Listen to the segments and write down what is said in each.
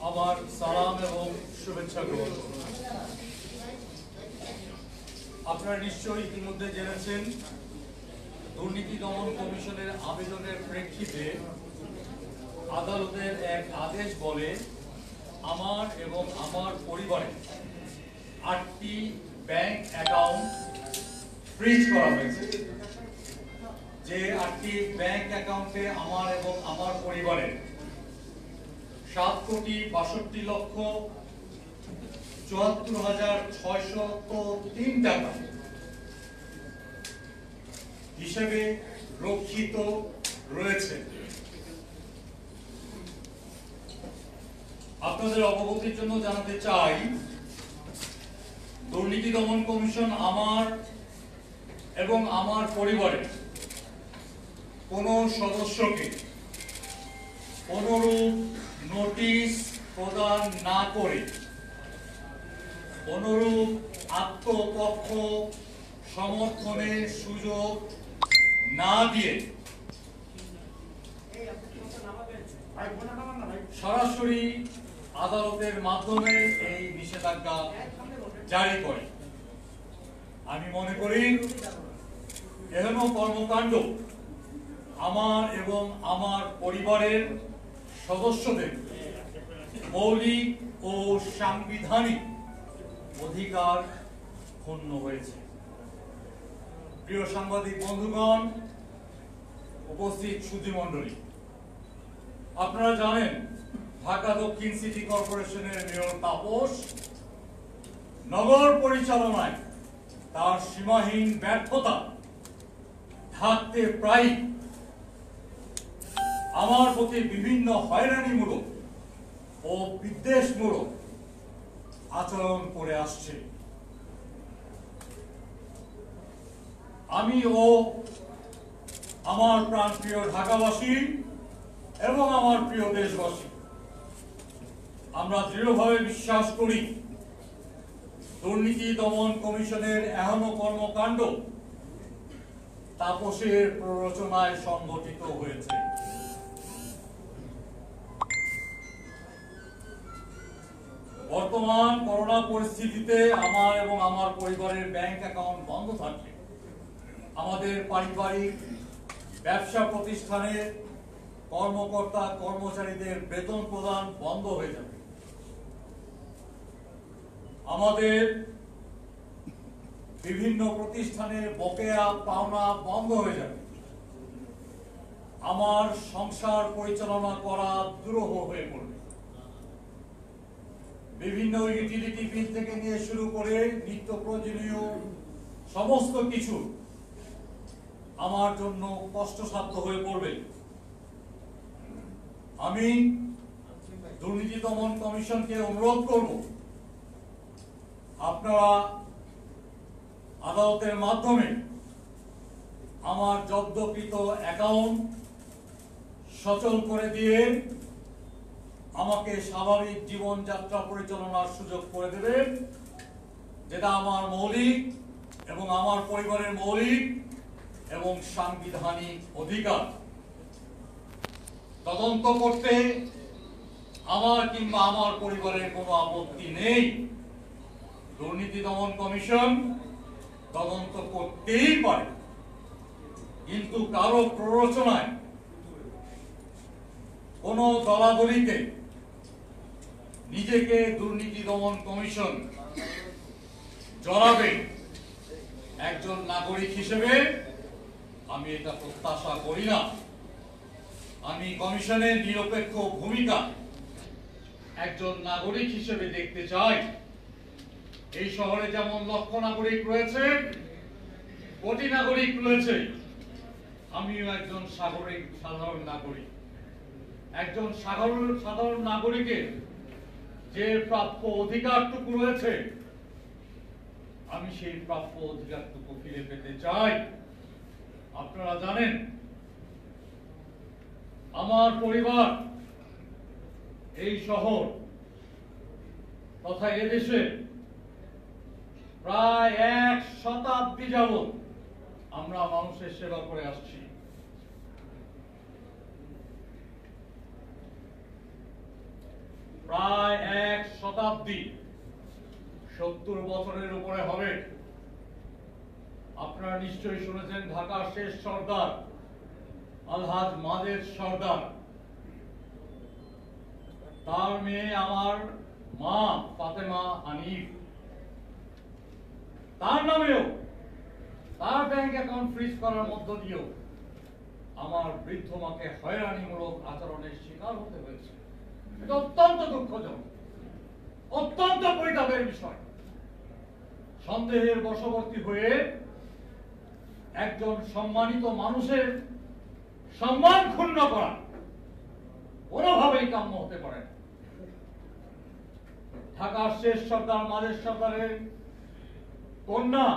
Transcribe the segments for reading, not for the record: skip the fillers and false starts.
আমার সালাম এবং শুভেচ্ছা গ্রহণ করুন। আপনারা নিশ্চয়ই ইতিমধ্যে জেনেছেন, দুর্নীতি দমন কমিশনের আবেদনের প্রেক্ষিতে আদালতের এক আদেশ বলে আমার এবং আমার পরিবারের 8টি ব্যাংক অ্যাকাউন্ট ফ্রিজ করা হয়েছে। যে 8টি ব্যাংক অ্যাকাউন্টে আমার এবং আমার পরিবারের 7,62,74,603 টাকা হিসেবে রক্ষিত রয়েছে। আপনাদের অবগতির জন্য জানাতে চাই, দুর্নীতি দমন কমিশন আমার এবং আমার পরিবারের কোন সদস্যকে অনুরূপ নোটিশ প্রদান না করে, অনুরূপ আত্মপক্ষ সমর্থনের সুযোগ না দিয়ে সরাসরি আদালতের মাধ্যমে এই নিষেধাজ্ঞা জারি করে। আমি মনে করি এহেন কর্মকাণ্ড আমার এবং আমার পরিবারের সদস্যদের মৌলিক ও সাংবিধানিক অধিকার ক্ষুণ্ণ হয়েছে। প্রিয় সাংবাদিক বন্ধুগণ, উপস্থিত সুধীমণ্ডলী, আপনারা জানেন ঢাকা দক্ষিণ সিটি কর্পোরেশনের মেয়র তাপস নগর পরিচালনায় তার সীমাহীন ব্যর্থতা থাকতে প্রায় আমার প্রতি বিভিন্ন হয়রানিমূলক ও বিদ্বেষমূলক আচরণ করে আসছে। আমি ও আমার প্রাণপ্রিয় ঢাকাবাসী এবং আমার প্রিয় দেশবাসী, আমরা দৃঢ়ভাবে বিশ্বাস করি দুর্নীতি দমন কমিশনের এহেন কর্মকাণ্ড তাপসের প্ররোচনায় সংঘটিত হয়েছে। বর্তমান করোনা পরিস্থিতিতে আমার এবং আমার পরিবারের ব্যাংক অ্যাকাউন্ট বন্ধ থাকলে আমাদের পারিবারিক ব্যবসা প্রতিষ্ঠানের কর্মকর্তা কর্মচারীদের বেতন প্রদান বন্ধ হয়ে যাবে। আমাদের বিভিন্ন প্রতিষ্ঠানের বকেয়া পাওনা বন্ধ হয়ে যাবে। আমার সংসার পরিচালনা করা দুরূহ হয়ে পড়বে। বিভিন্ন ইউটিলিটি বিল থেকে নিয়ে শুরু করে নিত্য প্রয়োজনীয় সমস্ত কিছু আমার জন্য কষ্টসাধ্য হয়ে পড়বে। আমি দুর্নীতি দমন কমিশনকে অনুরোধ করব, আপনারা আদালতের মাধ্যমে আমার জব্দকৃত অ্যাকাউন্ট সচল করে দিয়ে আমাকে স্বাভাবিক জীবনযাত্রা পরিচালনার সুযোগ করে দেবেন, যেটা আমার মৌলিক এবং আমার পরিবারের মৌলিক এবং সাংবিধানিক অধিকার। তদন্ত করতে আমার কিংবা আমার পরিবারের কোনো আপত্তি নেই। দুর্নীতি দমন কমিশন তদন্ত করতেই পারে, কিন্তু কারো প্ররোচনায় কোন দলাদলিতে নিজেকে দুর্নীতি দমন কমিশন জড়াবে একজন নাগরিক হিসেবে আমি এটা প্রত্যাশা করি না। আমি কমিশনের নিরপেক্ষ ভূমিকা একজন নাগরিক হিসেবে দেখতে চাই। এই শহরে যেমন লক্ষ নাগরিক রয়েছে, কোটি নাগরিক রয়েছে, আমিও একজন সাধারণ নাগরিক। একজন সাধারণ নাগরিকের যে প্রাপ্য অধিকারটুকু রয়েছে, আমি সেই প্রাপ্য অধিকারটুকু ফিরে পেতে চাই। আপনারা জানেন আমার পরিবার, এই শহর তথা এদেশে প্রায় 1 শতাব্দী যাবৎ আমরা মানুষের সেবা করে আসছি। শতাব্দী 70 বছরের উপরে হবে। আপনারা নিশ্চয়ই শুনেছেন ঢাকার শেষ সর্দার আলহাজ মাদের সর্দার, তার মেয়ে আমার মা ফাতেমা হানিফ, তার নামেও তার ব্যাংক অ্যাকাউন্ট ফ্রিজ করার মধ্য দিয়েও আমার বৃদ্ধ মাকে হয়রানিমূলক আচরণের শিকার হতে হয়েছে। এটা অত্যন্ত দুঃখজনক, অত্যন্ত পরিতাপের বিষয়। সন্দেহের বশবর্তী হয়ে একজন সম্মানিত মানুষের সম্মান ক্ষুণ্ণ করা কোনোভাবেই কাম্য হতে পারে না। ঢাকার শেষ সর্দার মাদের সর্দারের কন্যা,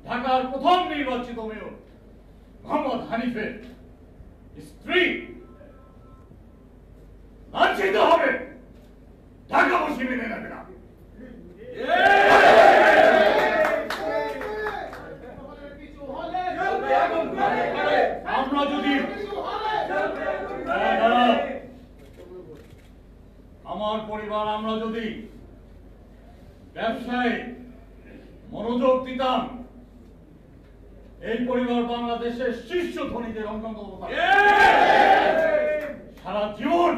ঢাকার প্রথম নির্বাচিত মেয়র মোহাম্মদ হানিফের স্ত্রী লাঞ্ছিত হবে, ঢাকাবাসী মেনে নেবে না। আমরা যদি আমার পরিবার আমরা যদি ব্যবসায় মনোযোগ দিতাম, এই পরিবার বাংলাদেশের শীর্ষ ধনীদের অন্যতম। সারা জীবন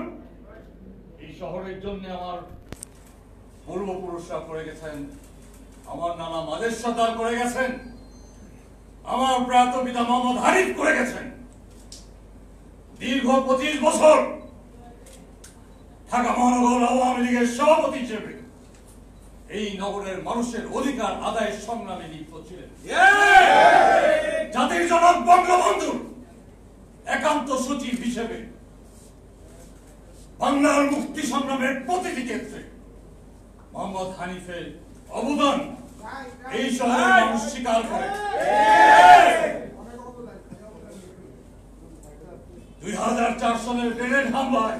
এই শহরের জন্য আমার পূর্বপুরুষরা করে গেছেন, আমার নানা মাদের সর্দার করে গেছেন, আমার প্রয়াত পিতা মোহাম্মদ হানিফ করে গেছেন। দীর্ঘ 25 বছর ঢাকা মহানগর আওয়ামী লীগের সভাপতি হিসেবে এই নগরের মানুষের অধিকার আদায়ের সংগ্রামে লিপ্ত ছিলেন। জাতির জনক বঙ্গবন্ধুর একান্ত সচিব হিসেবে বাংলার মুক্তি সংগ্রামের প্রতিটি ক্ষেত্রে মোহাম্মদ হানিফের অবদান এই শহরের মানুষ স্বীকার করে। 2004 সালের গ্রেনেড হামলায়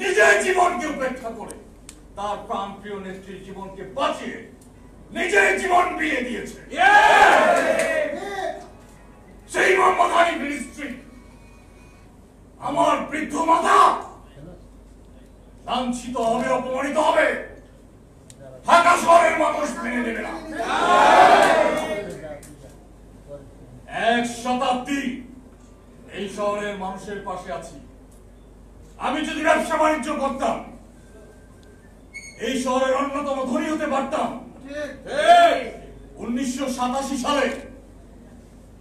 নিজের জীবনকে উপেক্ষা করে তার প্রাণপ্রিয় নেত্রীর জীবনকে বাঁচিয়ে নিজের জীবন বিয়ে দিয়েছে। সেই মোহাম্মদ হানিফের স্ত্রী আমার বৃদ্ধ মাতা লাঞ্ছিত হবে, অপমানিত হবে, ঢাকা শহরের মানুষ মেনে নেবে না। 1 শতাব্দী এই শহরের মানুষের পাশে আছি। আমি যদি ব্যবসা বাণিজ্য করতাম, এই শহরের অন্যতম ধনী হতে পারতাম। 1987 সালে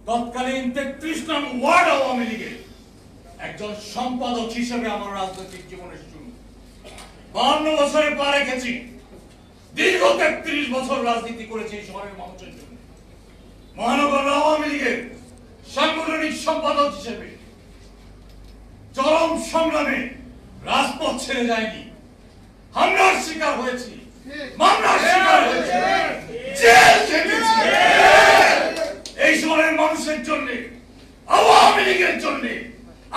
তৎকালীন 33 নং ওয়ার্ড আওয়ামী লীগের একজন সম্পাদক হিসেবে আমার রাজনৈতিক জীবনের শুরু। 52 বছরে পা রেখেছি, দীর্ঘ 33 বছর রাজনীতি করেছি এই শহরের মানুষের জন্য। মহানগর আওয়ামী লীগের সাংগঠনিক সম্পাদক হিসেবে চরম সংগ্রামে রাজপথ ছেড়ে যায়নি, হামলার শিকার হয়েছি, মামলার শিকার হয়েছি, জেল খেটেছি এই শহরের মানুষের জন্য, আওয়ামী লীগের জন্য,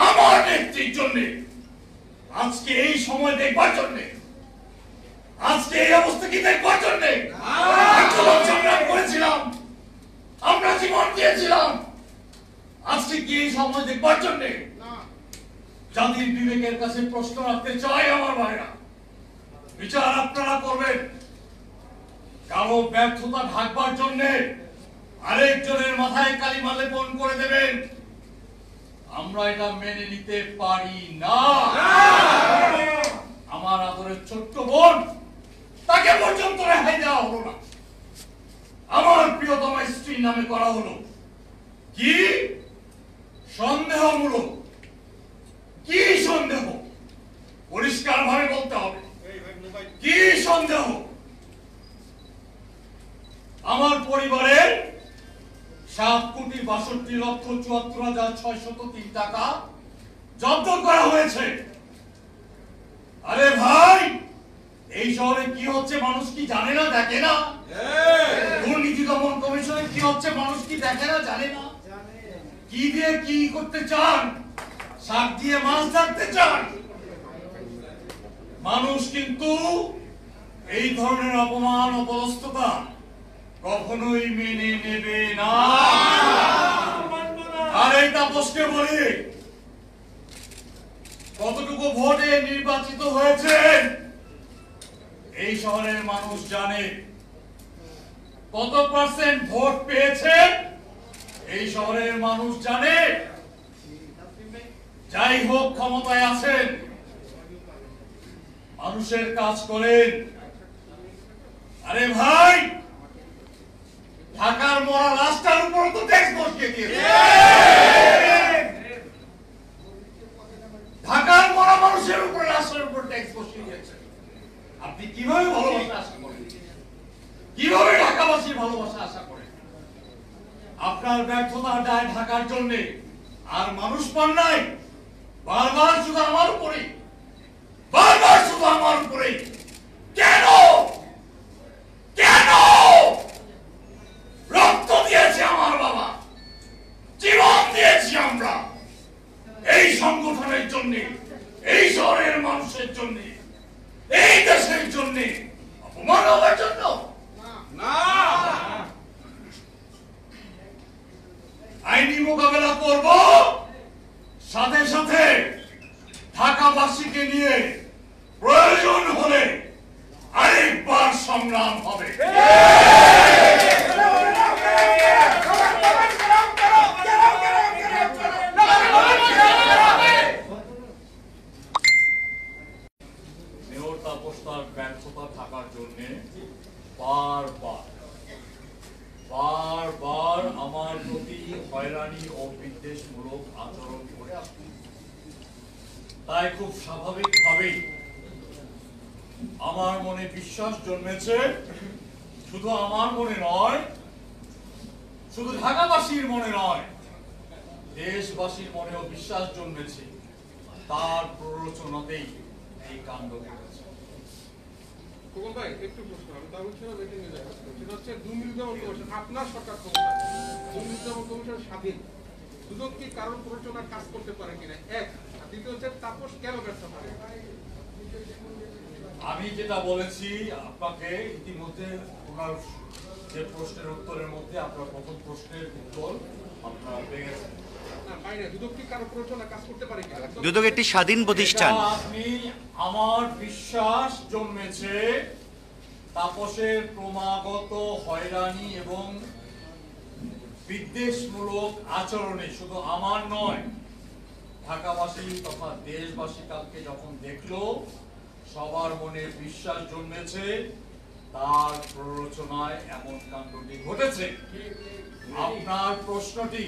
আমার নেত্রীর জন্য। আজকে এই সময় দেখবার জন্য, আজকে এই অবস্থা কি দেখবার জন্য আন্দোলন সংগ্রাম করেছিলাম, আমরা জীবন দিয়েছিলাম। আজকে কি এই সময় দেখবার জন্য? জাতির বিবেকের কাছে প্রশ্ন রাখতে চাই আমার ভাইরা, বিচার আপনারা করবেন। কারো ব্যর্থতা ঢাকবার জন্য আরেকজনের মাথায় কালিমা লেপন করে দেবেন, আমরা এটা মেনে নিতে পারি না। আমার আদরের ছোট্ট বোন, তাকে পর্যন্ত রেহাই দেওয়া হলো না। আমার প্রিয়তম স্ত্রীর নামে করা হলো কি সন্দেহমূলক, কি সন্দেহ, পরিষ্কার ভাবে বলতে হবে কি সন্দেহ। আমার পরিবারের 7,62,74,603 টাকা জব্দ করা হয়েছে। আরে ভাই, এই শহরে কি হচ্ছে মানুষ কি জানে না, দেখে না? দুর্নীতি দমন কমিশনে কি হচ্ছে মানুষ কি দেখে না, জানে না? কি দিয়ে কি করতে চান? শাক দিয়ে মাছ ধরতে চান? মানুষ কিন্তু এই ধরনের অপমান, অপদস্থতা কখনোই মেনে নেবে না। আর এই তাপসকে বলি, কতটুকু ভোটে নির্বাচিত হয়েছে এই শহরের মানুষ জানে কত পার্সেন্ট ভোট পেয়েছে। এই শহরের মানুষ জানে। যাই হোক ক্ষমতায় আছেন, মানুষের কাজ করেন। আরে ভাই, ঢাকার মরা রাস্তার উপর তো ট্যাক্স বসিয়ে দিয়েছে। ঢাকার মরা মানুষের উপর রাস্তার উপর ট্যাক্স বসিয়ে দিয়েছে। আপনি কিভাবে ভালোবাসা আশা করেন? কিভাবে ঢাকাবাসীর ভালোবাসা আশা করেন? আপনার ব্যর্থতার দায় ঢাকার জন্য আর মানুষ পান নাই। বারবার শুধু আমার উপরে, বারবার শুধু আমার উপরে। কেন কেন? রক্ত দিয়েছে আমার বাবা, জীবন দিয়েছি আমরা এই সংগঠনের জন্য, এই শহরের মানুষের জন্য, এই দেশের জন্য। অপমান হওয়ার জন্য না। আইনি মোকাবেলা করব, সাথে সাথে ঢাকাবাসীকে নিয়ে প্রয়োজন হলে আরেকবার সংগ্রাম হবে। মেয়র তাপসদার ব্যর্থতা থাকার জন্য বারবার বারবার আমার প্রতি হয়রানি ও বিদ্বেষমূলক আচরণ করে আসছে। তাই খুব স্বাভাবিকভাবেই আমার মনে বিশ্বাস জন্মেছে। শুধু আমার মনে নয়, শুধু ঢাকাবাসীর মনে নয়, দেশবাসীর মনেও বিশ্বাস জন্মেছে। তার প্ররোচনাতেই এই কাণ্ড ঘটেছে। খোকন ভাই, একটু প্রশ্ন। আমি দাবি ছিল মিটিং এ যাই। সেটা হচ্ছে দুর্নীতি দমন কমিশন, আপনার সরকার ক্ষমতায়, দুর্নীতি দমন কমিশন স্বাধীন। দুদক কি কারণ প্ররোচনার কাজ করতে পারে কিনা, এক। আর দ্বিতীয় হচ্ছে তাপস কেন ব্যর্থ পারে? আমি যেটা বলেছি আপনাকে ইতিমধ্যে, ওনার যে প্রশ্নের উত্তরের মধ্যে আপনার প্রথম প্রশ্নের উত্তর আপনারা পেয়ে গেছেন। না বাইরে দুদক কি কারণ প্ররোচনার কাজ করতে পারে কিনা? দুদক একটি স্বাধীন প্রতিষ্ঠান। আপনি, আমার বিশ্বাস জন্মেছে তাপসের ক্রমাগত হয়রানি এবং বিদ্বেষমূলক আচরণে। শুধু আমার নয়, ঢাকাবাসী তথা দেশবাসী কালকে যখন দেখলো, সবার মনে বিশ্বাস জন্মেছে তার প্ররোচনায় এমন কাণ্ডটি ঘটেছে। আপনার প্রশ্নটি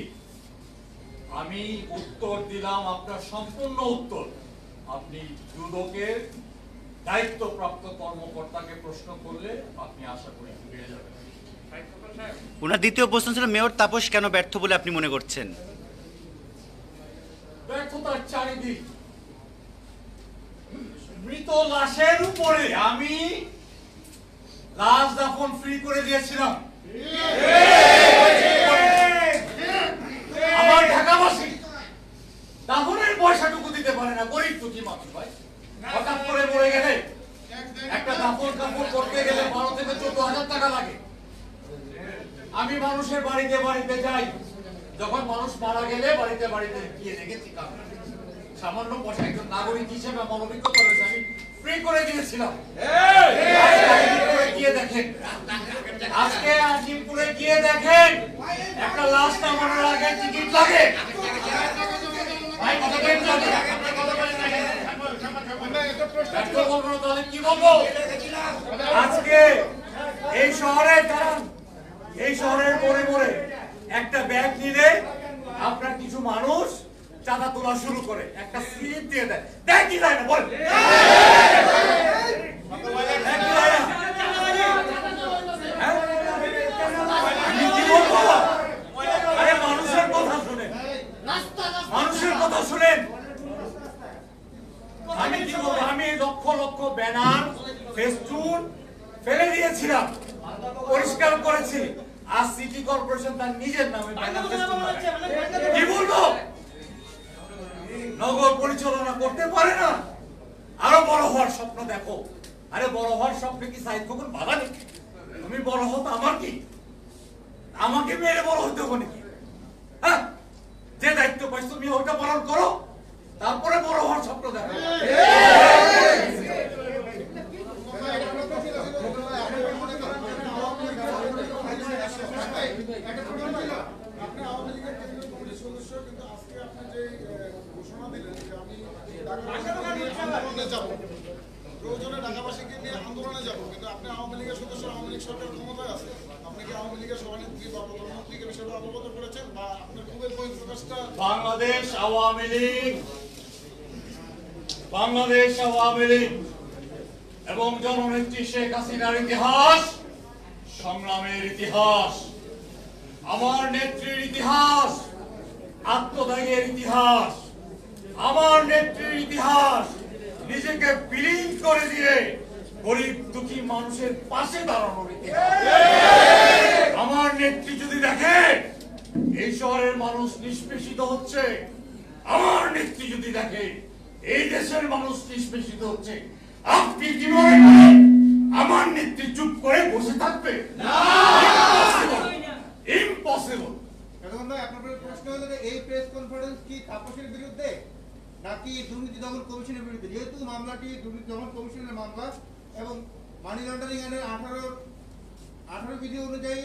আমি উত্তর দিলাম, আপনার সম্পূর্ণ উত্তর। আপনি দুদকের দায়িত্বপ্রাপ্ত কর্মকর্তাকে প্রশ্ন করলে আপনি আশা করি পেয়ে যাবেন। ওনার দ্বিতীয় প্রশ্ন ছিল মেয়র তাপস কেন ব্যর্থ বলে আপনি মনে করছেন? ব্যর্থতার চারিদিক। মৃত লাশের উপরে আমি লাশ দাফন ফ্রি করে দিয়েছিলাম। আমার ঢাকাবাসী দাফনের পয়সাটুকু দিতে পারে না, গরিব দুঃখী মানুষ ভাই। হঠাৎ করে মরে গেলে একটা দাফন কাপড় করতে গেলে 12 থেকে 14,000 টাকা লাগে। আমি মানুষের বাড়িতে বাড়িতে যাই, যখন মানুষ মারা গেলে বাড়িতে বাড়িতে গিয়ে দেখেছি সামান্য পয়সা, একজন নাগরিক হিসেবে আমার অভিজ্ঞতা রয়েছে, আমি ফ্রি করে দিয়েছিলাম। গিয়ে দেখেন, আজকে আজিমপুরে গিয়ে দেখেন, একটা লাশ নামানোর আগে টিকিট লাগে। কি বলবো? আজকে এই শহরে দাঁড়ান, এই শহরের মোড়ে মোড়ে একটা ব্যাগ নিলে আপনার কিছু মানুষ চাঁদা তোলা শুরু করে, একটা স্লিপ দিয়ে দেয়। দেয় কি যায় না বল? আমি কি বলবো? আরে মানুষের কথা শুনেন, মানুষের কথা শুনেন। আমি কি বলবো? আমি লক্ষ লক্ষ ব্যানার ফেস্টুন ফেলে দিয়েছিলাম, পরিষ্কার করেছি। আজ সিটি কর্পোরেশন তার নিজের নামে ব্যানার ফেস্টুন লাগায়। কি বলবো? নগর পরিচালনা করতে পারে না, আরো বড় হওয়ার স্বপ্ন দেখো। আরে বড় হওয়ার স্বপ্নে কি সাইদ খোকন বাধা নেই? তুমি বড় হতো আমার কি? আমাকে মেরে বড় হতে হবে নাকি? হ্যাঁ, যে দায়িত্ব পাইছো তুমি ওইটা পালন করো, তারপরে বড় হওয়ার স্বপ্ন দেখো। আন্দোলনে যাব, প্রয়োজনে ঢাকাবাসীকে নিয়ে আন্দোলনে যাব, কিন্তু আপনি আওয়ামী লীগের সদস্য, আওয়ামী লীগ সরকার ক্ষমতায় আছে, আপনি কি আওয়ামী লীগের সভানেত্রী বা প্রধানমন্ত্রীকে বিষয়টা অবগত করেছেন বা আপনার খুবই বহিঃপ্রকাশটা? বাংলাদেশ আওয়ামী লীগ এবং জননেত্রী শেখ হাসিনার ইতিহাস সংগ্রামের ইতিহাস, আমার নেত্রীর ইতিহাস আত্মত্যাগের ইতিহাস, আমার নেত্রীর ইতিহাস নিজেকে বিলীন করে দিয়ে গরিব দুঃখী মানুষের পাশে দাঁড়ানোর ইতিহাস। আমার নেত্রী যদি দেখে এই শহরের মানুষ নিষ্পেষিত হচ্ছে, আমার নেত্রী যদি দেখে এই দেশের মানুষ নিষ্পেষিত হচ্ছে, আপনি কি মনে করেন আমার নেত্রী চুপ করে বসে থাকবে? ইম্পসিবল। আপনার প্রশ্ন হলো যে এই প্রেস কনফারেন্স কি তাপসের বিরুদ্ধে নাকি দুর্নীতি দমন কমিশনের বিরুদ্ধে? যেহেতু মামলাটি দুর্নীতি দমন কমিশনের মামলা এবং মানি লন্ডারিং আইনের 18 বিধি অনুযায়ী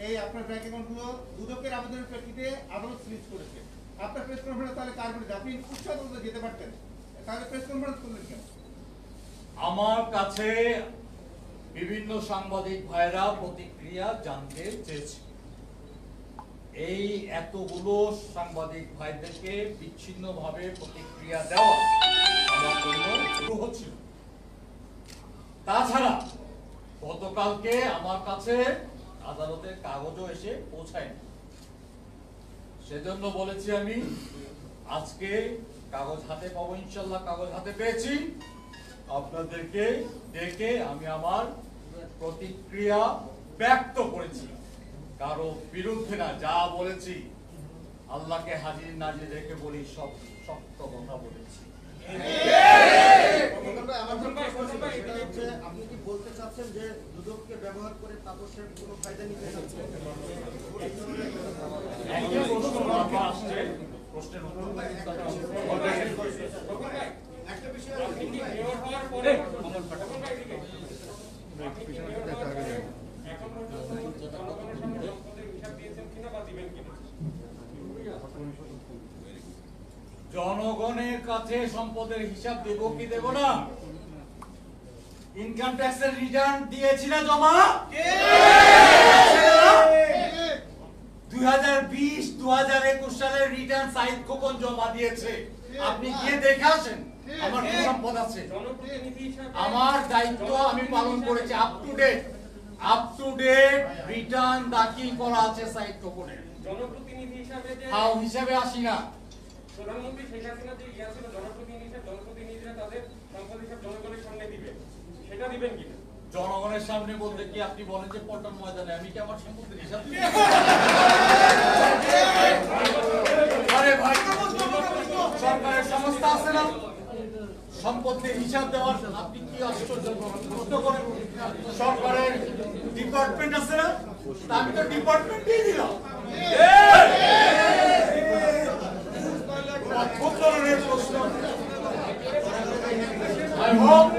এই আপনার ব্যাংক অ্যাকাউন্টগুলো দুদকের আবেদনের প্রেক্ষিতে আদালত ফ্রিজ করেছে। আপনার প্রেস কনফারেন্স তাহলে কার বিরুদ্ধে? আপনি উৎসাহ যেতে পারতেন, তাহলে প্রেস কনফারেন্স করলেন কেন? আমার কাছে বিভিন্ন সাংবাদিক ভাইরা প্রতিক্রিয়া জানতে চেয়েছে। এই এতগুলো সাংবাদিক ভাইদেরকে বিচ্ছিন্নভাবে প্রতিক্রিয়া দেওয়া আমার জন্য দুরূহ ছিল। তাছাড়া গতকালকে আমার কাছে আদালতের কাগজও এসে পৌঁছায়নি, সেজন্য বলেছি আমি আজকে কাগজ হাতে পাবো, ইনশাল্লাহ কাগজ হাতে পেয়েছি, আপনাদেরকে ডেকে আমি আমার প্রতিক্রিয়া ব্যক্ত করেছি। কারো বিরুদ্ধে না, যা বলেছি আল্লাহকে হাজির নাজির রেখে বলি, সব সত্য কথা বলেছি। আপনি কি বলতে চাচ্ছেন যে দুদককে ব্যবহার করে তাপসের কোনো ফায়দা নিতে চাচ্ছেন? একই প্রশ্ন বারবার আসছে, প্রশ্নের উত্তর একটা বিষয় জনগণের কাছে সম্পদের হিসাব দেব কি দেব না? ইনকাম ট্যাক্সের রিটার্ন দিয়েছি না জমা? 2020-2021 সালের রিটার্ন সাইদ খোকন জমা দিয়েছে, আপনি গিয়ে দেখে আসেন। আমার কি সম্পদ আছে, আমার দায়িত্ব আমি পালন করেছি। আপ টু ডেট রিটার্ন দাখিল করা আছে সাইদ খোকনের। জনপ্রতিনিধি হিসাবে যে হিসাবে আসি না। প্রধানমন্ত্রী শেখ হাসিনা যে ছিল জনপ্রতিনিধিরা তাদের সম্পদ হিসাব জনগণের সামনে দিবে, সেটা দিবেন কিনা? জনগণের সামনে বলতে কি আপনি বলেন যে পল্টন ময়দানে আমি কি আমার সম্পত্তির হিসাব দিই? আরে ভাই, সরকারের সংস্থা আছে না, সম্পত্তির হিসাব দেওয়ার আপনি কি আশ্চর্য প্রশ্ন করেন? সরকারের ডিপার্টমেন্ট আছে না, আমি তো ডিপার্টমেন্টই দিলাম। খুব ধরনের প্রশ্ন। I hope